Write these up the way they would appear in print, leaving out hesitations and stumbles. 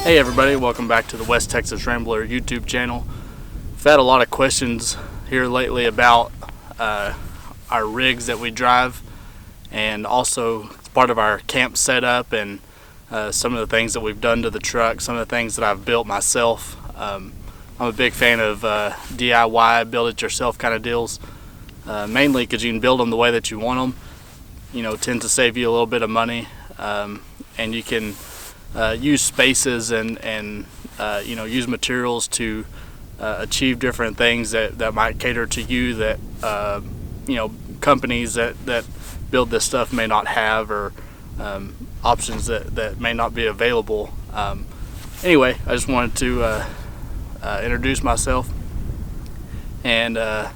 Hey everybody, welcome back to the West Texas Rambler YouTube channel. We've had a lot of questions here lately about our rigs that we drive, and also it's part of our camp setup and some of the things that we've done to the truck, some of the things that I've built myself. I'm a big fan of DIY, build it yourself kind of deals, mainly because you can build them the way that you want them. You know, it tends to save you a little bit of money, and you can use spaces and you know, use materials to achieve different things that might cater to you that you know, companies that build this stuff may not have, or options that may not be available. Anyway, I just wanted to introduce myself, and I'm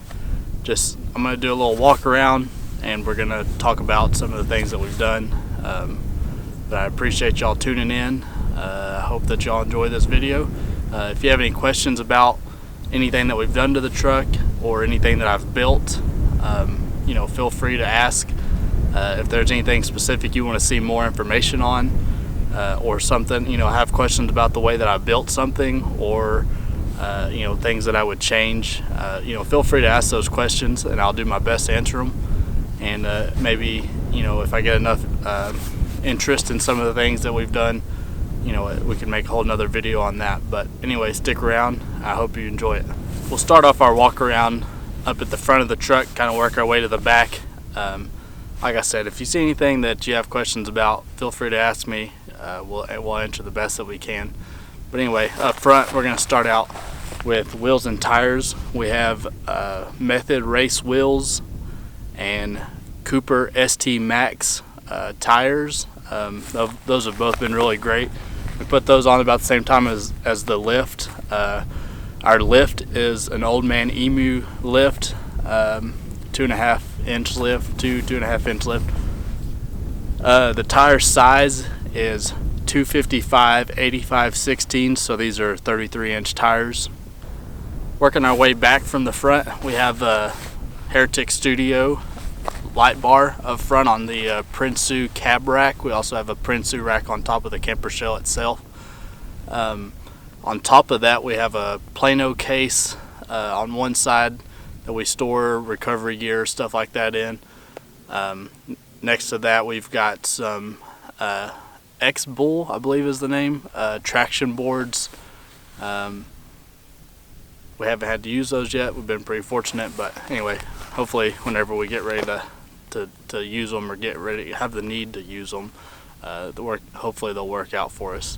going to do a little walk around, and we're going to talk about some of the things that we've done. But I appreciate y'all tuning in. I hope that y'all enjoy this video. If you have any questions about anything that we've done to the truck or anything that I've built, you know, feel free to ask. If there's anything specific you want to see more information on, or something, you know, have questions about the way that I built something, or you know, things that I would change, you know, feel free to ask those questions, and I'll do my best to answer them. And maybe, you know, if I get enough interest in some of the things that we've done, you know, we can make a whole nother video on that. But anyway, stick around. I hope you enjoy it. We'll start off our walk around up at the front of the truck, kind of work our way to the back. Like I said, if you see anything that you have questions about, feel free to ask me. We'll answer the best that we can. But anyway, up front, we're going to start out with wheels and tires. We have Method Race wheels and Cooper ST Max tires. Those have both been really great. We put those on about the same time as the lift. Our lift is an Old Man Emu lift, 2.5 inch lift, 2.5 inch lift. The tire size is 255 85/16, so these are 33 inch tires. Working our way back from the front, we have a Heretic Studio light bar up front on the Prinsu cab rack. We also have a Prinsu rack on top of the camper shell itself. On top of that, we have a Plano case on one side that we store recovery gear, stuff like that in. Next to that, we've got some X-Bull, I believe is the name, traction boards. We haven't had to use those yet. We've been pretty fortunate, but anyway, hopefully whenever we get ready to use them, or get ready, have the need to use them, hopefully they'll work out for us.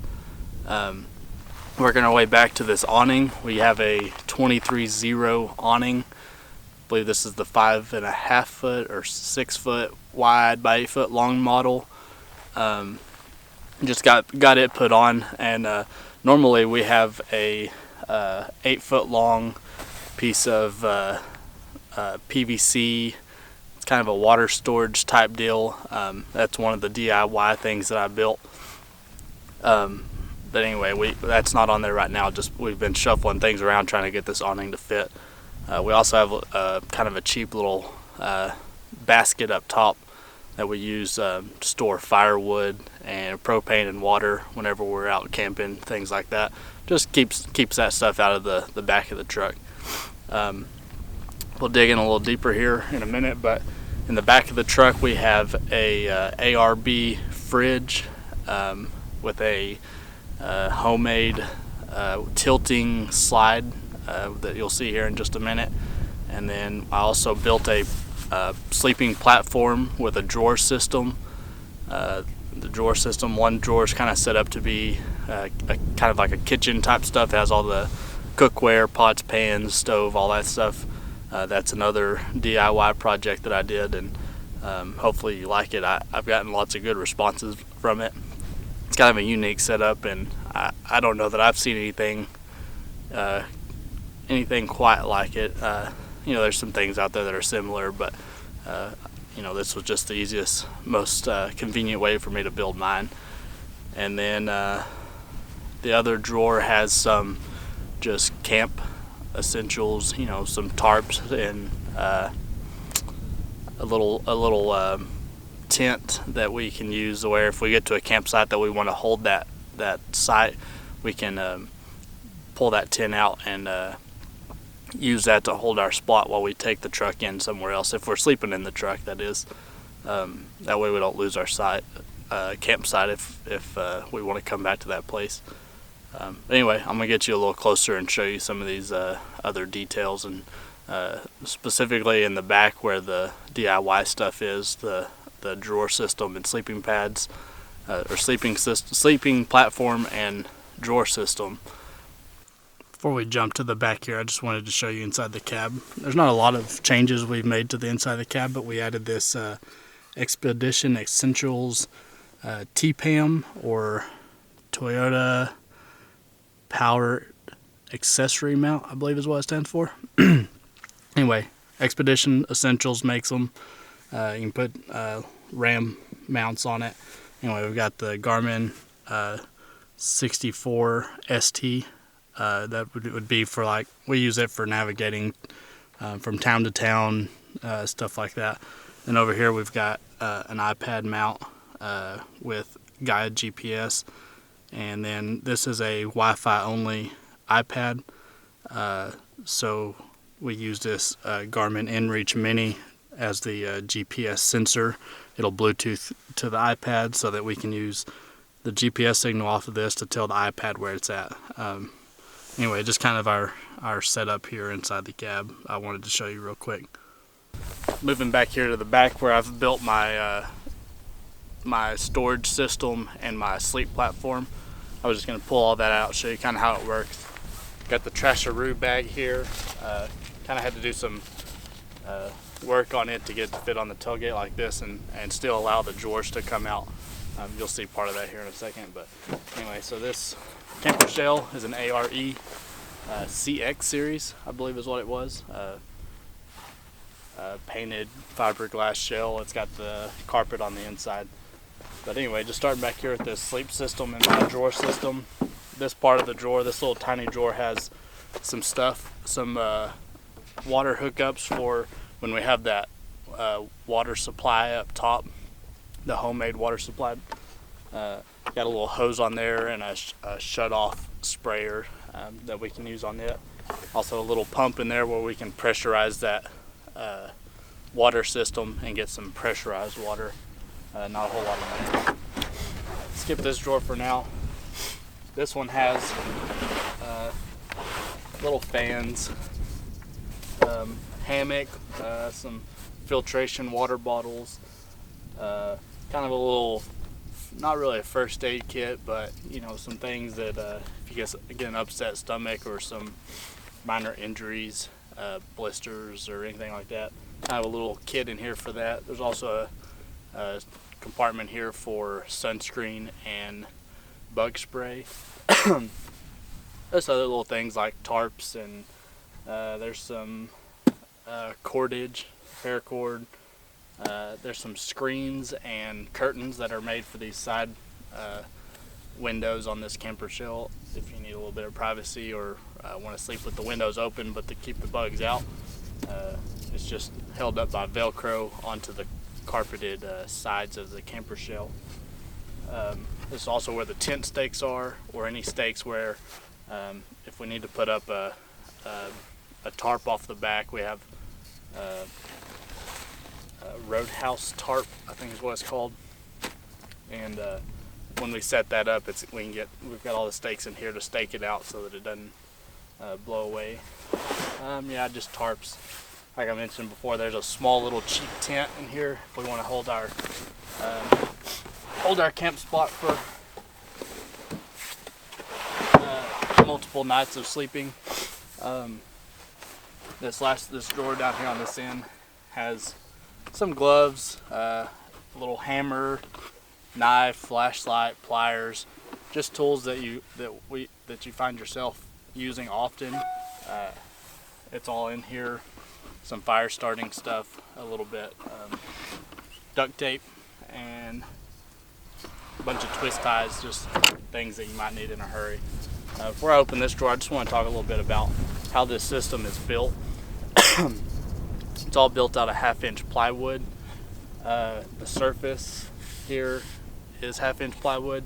Working our way back to this awning, we have a 23-0 awning. I believe this is the 5.5 foot or 6 foot wide by 8 foot long model. Just got it put on, and normally we have a 8 foot long piece of PVC. It's kind of a water storage type deal. That's one of the DIY things that I built. But anyway, that's not on there right now. Just we've been shuffling things around trying to get this awning to fit. We also have kind of a cheap little basket up top that we use to store firewood and propane and water whenever we're out camping, things like that. Just keeps that stuff out of the back of the truck. We'll dig in a little deeper here in a minute, but in the back of the truck we have a ARB fridge with a homemade tilting slide that you'll see here in just a minute. And then I also built a sleeping platform with a drawer system. The drawer system, one drawer is kind of set up to be kind of like a kitchen type stuff. It has all the cookware, pots, pans, stove, all that stuff. That's another DIY project that I did, and hopefully you like it. I've gotten lots of good responses from it. It's kind of a unique setup, and I don't know that I've seen anything quite like it. You know, there's some things out there that are similar, but you know, this was just the easiest, most convenient way for me to build mine. And then the other drawer has some just camp essentials, you know, some tarps and a little tent that we can use, where if we get to a campsite that we want to hold that site, we can pull that tent out and use that to hold our spot while we take the truck in somewhere else, if we're sleeping in the truck, that is. That way we don't lose our campsite if we want to come back to that place. Anyway, I'm gonna get you a little closer and show you some of these other details, and specifically in the back where the DIY stuff is, the drawer system and sleeping pads, or sleeping platform and drawer system. Before we jump to the back here, I just wanted to show you inside the cab. There's not a lot of changes we've made to the inside of the cab, but we added this Expedition Essentials TPAM, or Toyota Power Accessory Mount, I believe is what it stands for. Anyway, Expedition Essentials makes them. You can put Ram mounts on it. Anyway, we've got the Garmin 64 ST. That would be for, like, we use it for navigating from town to town, stuff like that. And over here we've got an iPad mount with guided GPS, and then this is a Wi-Fi only iPad. So we use this Garmin inReach Mini as the GPS sensor. It'll Bluetooth to the iPad so that we can use the GPS signal off of this to tell the iPad where it's at. Anyway, just kind of our setup here inside the cab, I wanted to show you real quick. Moving back here to the back where I've built my my storage system and my sleep platform. I was just going to pull all that out, show you kind of how it works. Got the Trasharoo bag here. Kind of had to do some work on it to get it to fit on the tailgate like this, and still allow the drawers to come out. You'll see part of that here in a second. But anyway, so this camper shell is an ARE CX series, I believe is what it was. Painted fiberglass shell. It's got the carpet on the inside. But anyway, just starting back here with this sleep system and my drawer system. This part of the drawer, this little tiny drawer, has some stuff, some water hookups for when we have that water supply up top, the homemade water supply. Got a little hose on there and a shut-off sprayer that we can use on it. Also a little pump in there where we can pressurize that water system and get some pressurized water. Not a whole lot of money. Skip this drawer for now. This one has little fans, hammock, some filtration water bottles, kind of a little, not really a first aid kit, but you know, some things that if you get an upset stomach or some minor injuries, blisters or anything like that. I have a little kit in here for that. There's also a compartment here for sunscreen and bug spray. There's other little things like tarps, and there's some cordage, paracord. There's some screens and curtains that are made for these side windows on this camper shell if you need a little bit of privacy or want to sleep with the windows open but to keep the bugs out. It's just held up by Velcro onto the carpeted sides of the camper shell. This is also where the tent stakes are, or any stakes where if we need to put up a tarp off the back. We have a roadhouse tarp, I think is what it's called. And when we set that up, we've got all the stakes in here to stake it out so that it doesn't blow away. Yeah, just tarps. Like I mentioned before, there's a small little cheap tent in here if we want to hold our camp spot for multiple nights of sleeping. This drawer down here on this end has some gloves, a little hammer, knife, flashlight, pliers, just tools that you find yourself using often. It's all in here. Some fire starting stuff, a little bit, duct tape, and a bunch of twist ties, just things that you might need in a hurry. Before I open this drawer, I just want to talk a little bit about how this system is built. It's all built out of 1/2-inch plywood. The surface here is 1/2-inch plywood.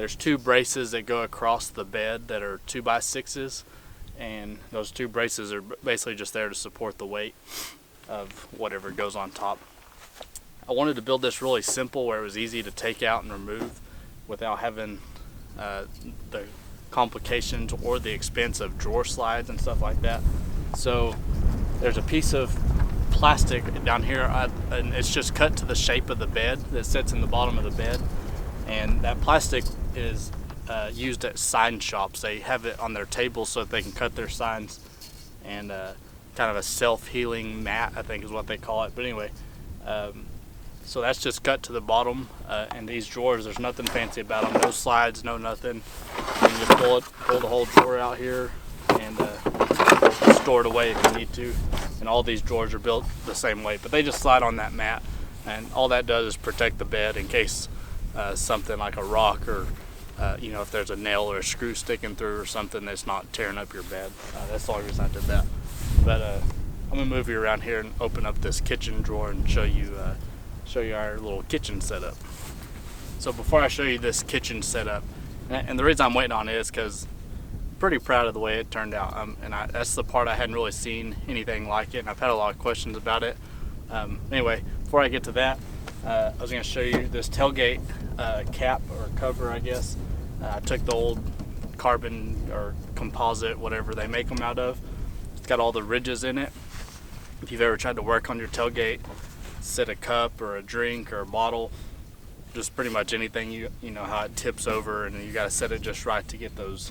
There's 2 braces that go across the bed that are 2x6s, and those 2 braces are basically just there to support the weight of whatever goes on top. I wanted to build this really simple where it was easy to take out and remove without having the complications or the expense of drawer slides and stuff like that. So there's a piece of plastic down here, and it's just cut to the shape of the bed that sits in the bottom of the bed, and that plastic is used at sign shops. They have it on their tables so that they can cut their signs, and kind of a self-healing mat, I think is what they call it. But anyway, so that's just cut to the bottom, and these drawers, there's nothing fancy about them, no slides, no nothing. You can just pull the whole drawer out here and store it away if you need to. And all these drawers are built the same way, but they just slide on that mat, and all that does is protect the bed in case something like a rock or if there's a nail or a screw sticking through or something that's not tearing up your bed. That's the only reason I did that. But I'm gonna move you around here and open up this kitchen drawer and show you our little kitchen setup. So before I show you this kitchen setup, and the reason I'm waiting on it is because I'm pretty proud of the way it turned out, and that's the part I hadn't really seen anything like it, and I've had a lot of questions about it. Anyway, before I get to that, I was going to show you this tailgate cap or cover, I guess. I took the old carbon or composite, whatever they make them out of. It's got all the ridges in it. If you've ever tried to work on your tailgate, set a cup or a drink or a bottle, just pretty much anything, you know how it tips over, and you got to set it just right to get those,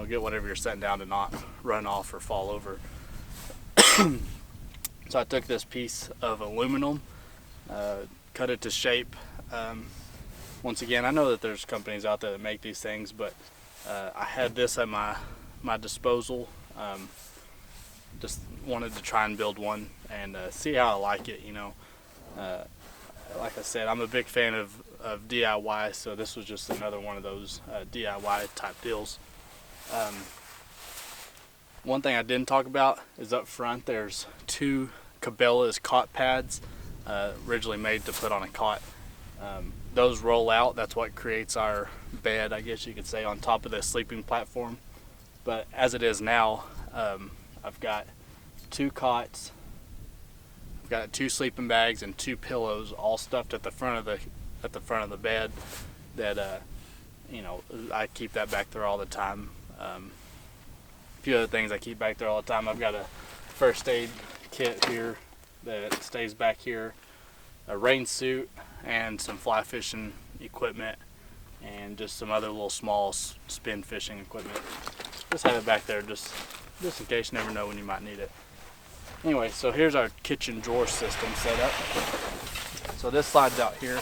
get whatever you're setting down to not run off or fall over. So I took this piece of aluminum, cut it to shape. Once again, I know that there's companies out there that make these things, but I had this at my disposal. Just wanted to try and build one and see how I like it. Like I said, I'm a big fan of DIY, so this was just another one of those DIY type deals. One thing I didn't talk about is up front there's 2 Cabela's cot pads, originally made to put on a cot. Those roll out. That's what creates our bed, I guess you could say, on top of the sleeping platform. But as it is now, I've got 2 cots, I've got 2 sleeping bags and 2 pillows, all stuffed at the front of the bed. That I keep that back there all the time. A few other things I keep back there all the time. I've got a first aid kit here that stays back here, a rain suit, and some fly fishing equipment, and just some other little small spin fishing equipment. Just have it back there just in case. You never know when you might need it. Anyway, so here's our kitchen drawer system set up. So this slides out here.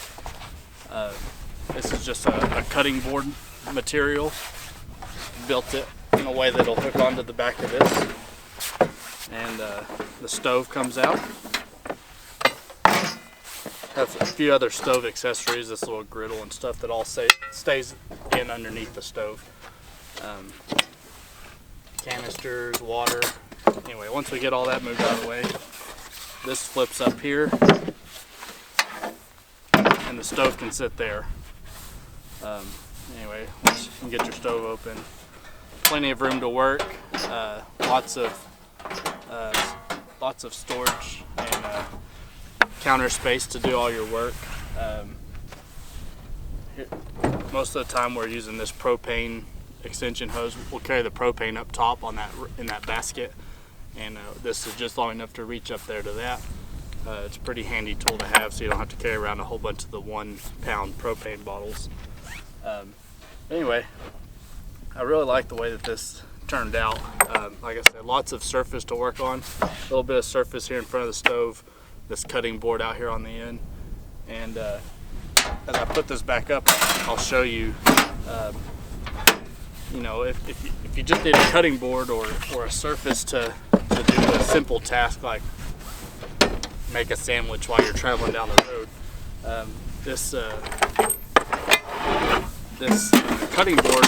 This is just a cutting board material. Built it in a way that it'll hook onto the back of this. And the stove comes out. Have a few other stove accessories, this little griddle and stuff that all stays in underneath the stove. Canisters, water. Anyway, once we get all that moved out of the way, this flips up here, and the stove can sit there. Anyway, once you can get your stove open, plenty of room to work, lots of storage and counter space to do all your work. Most of the time we're using this propane extension hose. We'll carry the propane up top in that basket, and this is just long enough to reach up there to that. It's a pretty handy tool to have, so you don't have to carry around a whole bunch of the 1 pound propane bottles. Anyway, I really like the way that this turned out. Like I said, lots of surface to work on. A little bit of surface here in front of the stove, this cutting board out here on the end, and as I put this back up, I'll show you. If you just need a cutting board or a surface to do a simple task like make a sandwich while you're traveling down the road, this cutting board,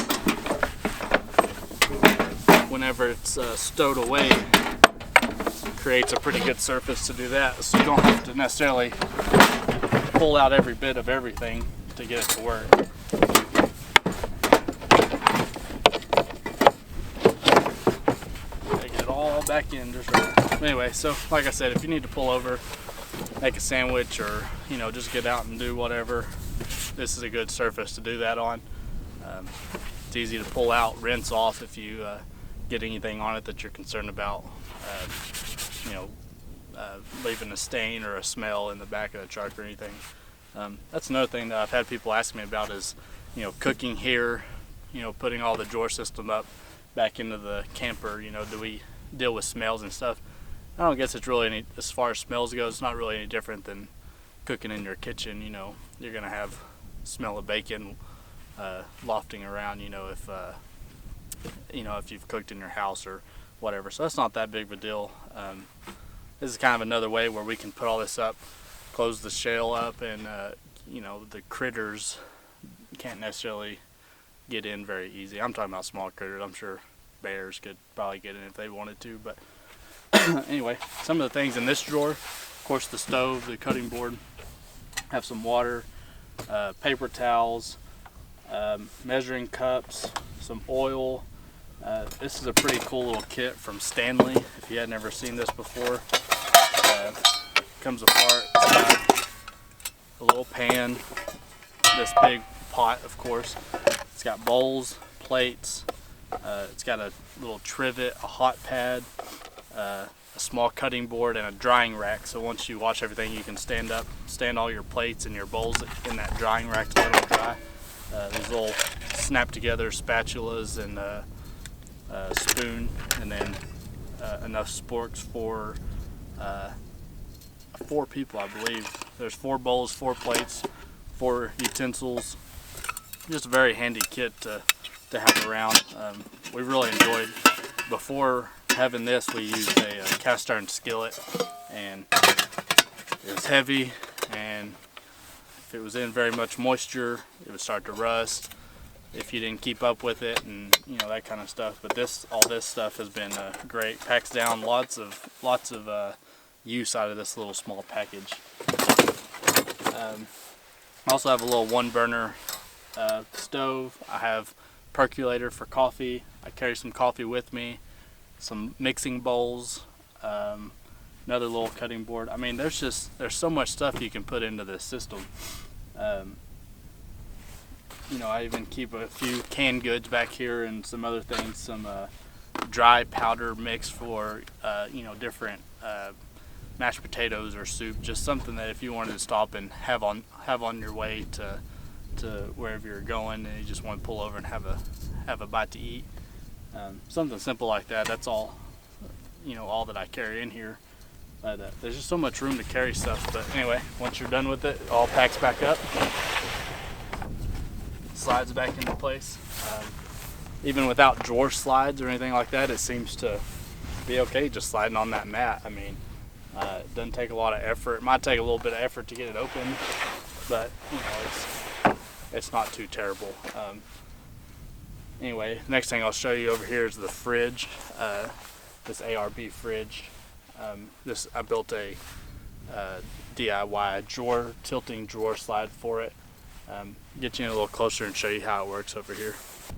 whenever it's stowed away, creates a pretty good surface to do that, so you don't have to necessarily pull out every bit of everything to get it to work. Get it all back in just right. Anyway, so like I said, if you need to pull over, make a sandwich, or just get out and do whatever, this is a good surface to do that on. It's easy to pull out, rinse off if you get anything on it that you're concerned about, leaving a stain or a smell in the back of the truck or anything. That's another thing that I've had people ask me about is, cooking here, putting all the drawer system up back into the camper, do we deal with smells and stuff? I don't guess it's really any, as far as smells goes, it's not really any different than cooking in your kitchen. You're gonna have smell of bacon lofting around, if you've cooked in your house or whatever. So that's not that big of a deal. This is kind of another way where we can put all this up, close the shell up, and the critters can't necessarily get in very easy. I'm talking about small critters. I'm sure bears could probably get in if they wanted to, but anyway, some of the things in this drawer, of course, the stove, the cutting board, have some water, paper towels, measuring cups, some oil. This is a pretty cool little kit from Stanley. If you had never seen this before, comes apart. It's got a little pan, this big pot, of course. It's got bowls, plates. It's got a little trivet, a hot pad, a small cutting board, and a drying rack. So once you wash everything, you can stand all your plates and your bowls in that drying rack to let them dry. These little snap together spatulas and a spoon, and then enough sporks for 4 people, I believe. There's 4 bowls, 4 plates, 4 utensils. Just a very handy kit to have around. We really enjoyed, before having this, we used a cast iron skillet, and it was heavy, and if it was in very much moisture, it would start to rust if you didn't keep up with it, and that kind of stuff. But all this stuff has been great. Packs down lots of use out of this little small package. I also have a little 1-burner stove. I have percolator for coffee. I carry some coffee with me, some mixing bowls, another little cutting board. I mean, there's so much stuff you can put into this system. I even keep a few canned goods back here and some other things, some dry powder mix for different mashed potatoes or soup, just something that if you wanted to stop and have on your way to wherever you're going, and you just want to pull over and have a bite to eat. Something simple like that. That's all all that I carry in here. But there's just so much room to carry stuff. But anyway, once you're done with it, it all packs back up, slides back into place. Even without drawer slides or anything like that, it seems to be okay just sliding on that mat. I mean, it doesn't take a lot of effort. It might take a little bit of effort to get it open, but it's not too terrible. Anyway, next thing I'll show you over here is the fridge. This ARB fridge. I built a DIY tilting drawer slide for it. Get you in a little closer and show you how it works over here.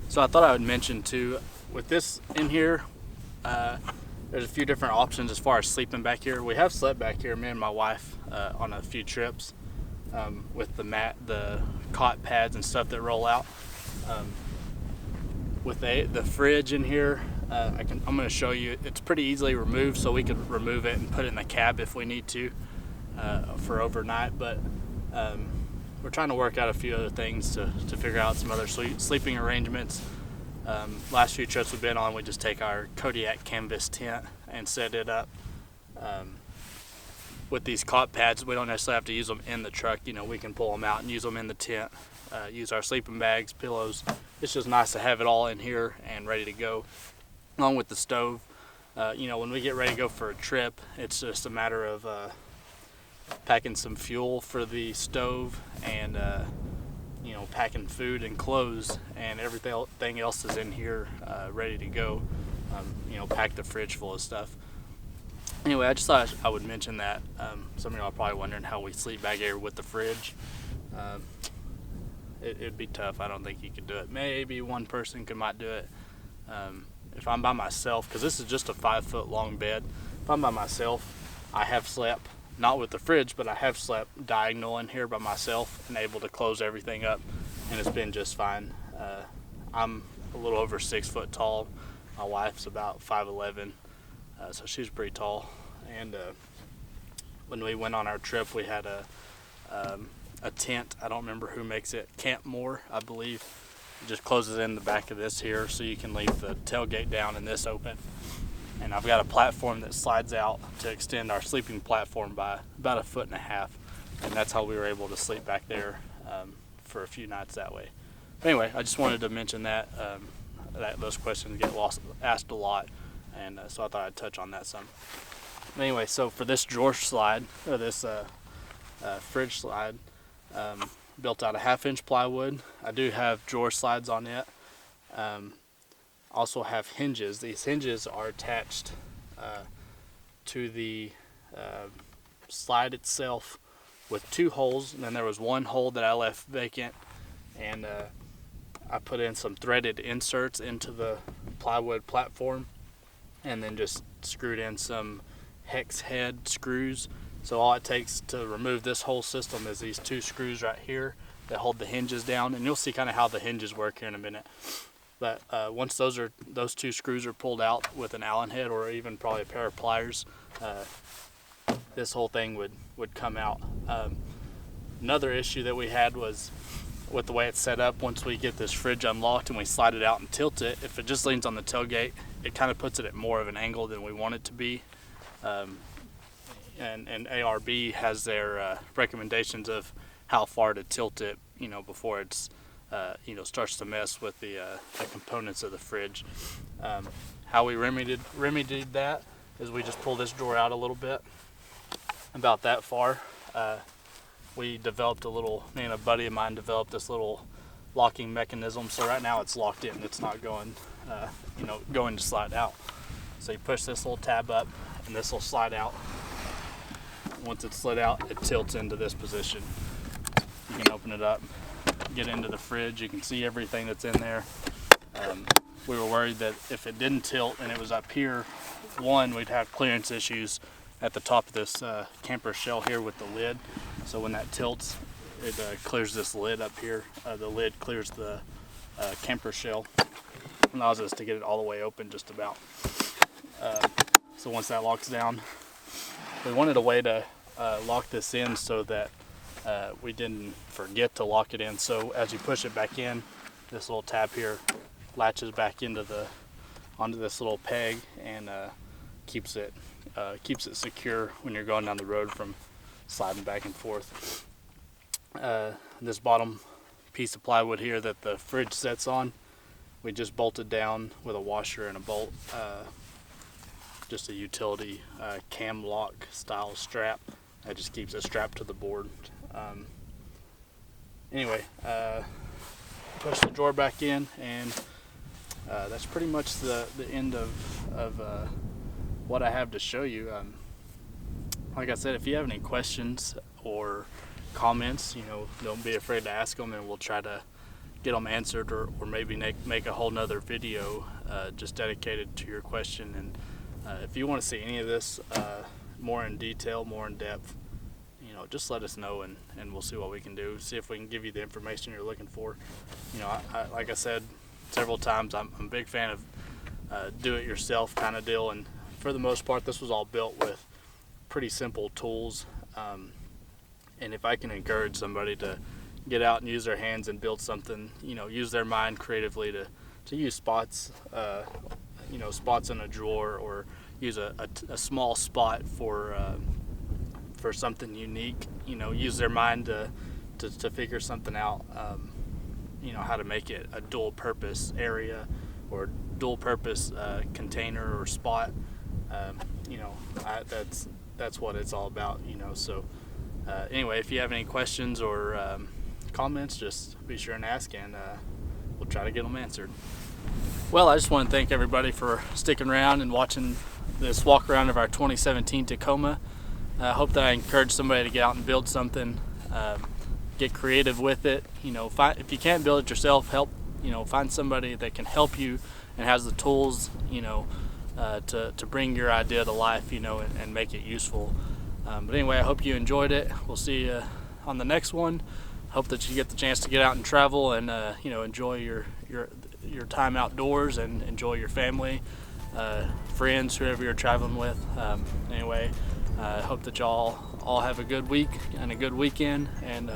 So I thought I would mention too, with this in here, there's a few different options as far as sleeping back here. We have slept back here, me and my wife, on a few trips, with the cot pads and stuff that roll out. With the fridge in here, I'm going to show you. It's pretty easily removed, so we could remove it and put it in the cab if we need to for overnight. But we're trying to work out a few other things to figure out some other sleeping arrangements. Last few trips we've been on, we just take our Kodiak canvas tent and set it up. With these cot pads, we don't necessarily have to use them in the truck. We can pull them out and use them in the tent. Use our sleeping bags, pillows. It's just nice to have it all in here and ready to go. Along with the stove, when we get ready to go for a trip, it's just a matter of packing some fuel for the stove and packing food and clothes, and everything else is in here ready to go. Pack the fridge full of stuff. Anyway, I just thought I would mention that. Some of y'all are probably wondering how we sleep back here with the fridge. it'd be tough. I don't think you could do it. Maybe one person might do it. If I'm by myself, because this is just a 5-foot long bed. If I'm by myself, I have slept, not with the fridge, but I have slept diagonal in here by myself and able to close everything up, and it's been just fine. I'm a little over 6 foot tall. My wife's about 5'11", so she's pretty tall. And when we went on our trip, we had a tent. I don't remember who makes it. Camp Moore, I believe. It just closes in the back of this here, so you can leave the tailgate down and this open. And I've got a platform that slides out to extend our sleeping platform by about 1.5 feet, and that's how we were able to sleep back there for a few nights that way. But anyway, I just wanted to mention that, that those questions get asked a lot, and so I thought I'd touch on that some. But anyway, so for this drawer slide, or this fridge slide, built out of 1/2-inch plywood. I do have drawer slides on it. Also have hinges. These hinges are attached to the slide itself with 2 holes, and then there was 1 hole that I left vacant, and I put in some threaded inserts into the plywood platform, and then just screwed in some hex head screws. So all it takes to remove this whole system is these 2 screws right here that hold the hinges down, and you'll see kind of how the hinges work here in a minute. But once those 2 screws are pulled out with an Allen head, or even probably a pair of pliers, this whole thing would come out. Another issue that we had was with the way it's set up. Once we get this fridge unlocked and we slide it out and tilt it, if it just leans on the tailgate, it kind of puts it at more of an angle than we want it to be. And ARB has their recommendations of how far to tilt it, before it's starts to mess with the components of the fridge. How we remedied that is we just pull this drawer out a little bit, about that far. We developed me and a buddy of mine developed this little locking mechanism. So right now it's locked in. It's not going to slide out. So you push this little tab up, and this will slide out. Once it's slid out, it tilts into this position. You can open it up, get into the fridge. You can see everything that's in there. We were worried that if it didn't tilt and it was up here, we'd have clearance issues at the top of this camper shell here with the lid. So when that tilts, it clears this lid up here. The lid clears the camper shell, allows us to get it all the way open just about. So once that locks down, we wanted a way to lock this in so that we didn't forget to lock it in. So as you push it back in, this little tab here latches back onto this little peg, and keeps it secure when you're going down the road from sliding back and forth. This bottom piece of plywood here that the fridge sets on, we just bolted down with a washer and a bolt. Just a utility cam lock style strap that just keeps it strapped to the board. Anyway, push the drawer back in, and that's pretty much the end of what I have to show you. Like I said, if you have any questions or comments, don't be afraid to ask them, and we'll try to get them answered, or maybe make a whole nother video just dedicated to your question. And if you want to see any of this more in detail, more in depth, just let us know, and we'll see what we can do. See if we can give you the information you're looking for. Like I said several times, I'm a big fan of do-it-yourself kind of deal, and for the most part, this was all built with pretty simple tools. And if I can encourage somebody to get out and use their hands and build something, use their mind creatively to use spots, spots in a drawer, or use a small spot for something unique, use their mind to figure something out, how to make it a dual purpose area or dual purpose container or spot. That's what it's all about, so anyway, if you have any questions or comments, just be sure and ask, and we'll try to get them answered. Well, I just want to thank everybody for sticking around and watching this walk around of our 2017 Tacoma. I hope that I encourage somebody to get out and build something. get creative with it. You know, if you can't build it yourself, find somebody that can help you and has the tools, to bring your idea to life, and make it useful. But anyway, I hope you enjoyed it. We'll see you on the next one. Hope that you get the chance to get out and travel and enjoy your time outdoors and enjoy your family, friends, whoever you're traveling with. Anyway, I hope that y'all all have a good week and a good weekend, and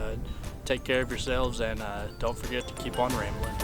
take care of yourselves, and don't forget to keep on rambling.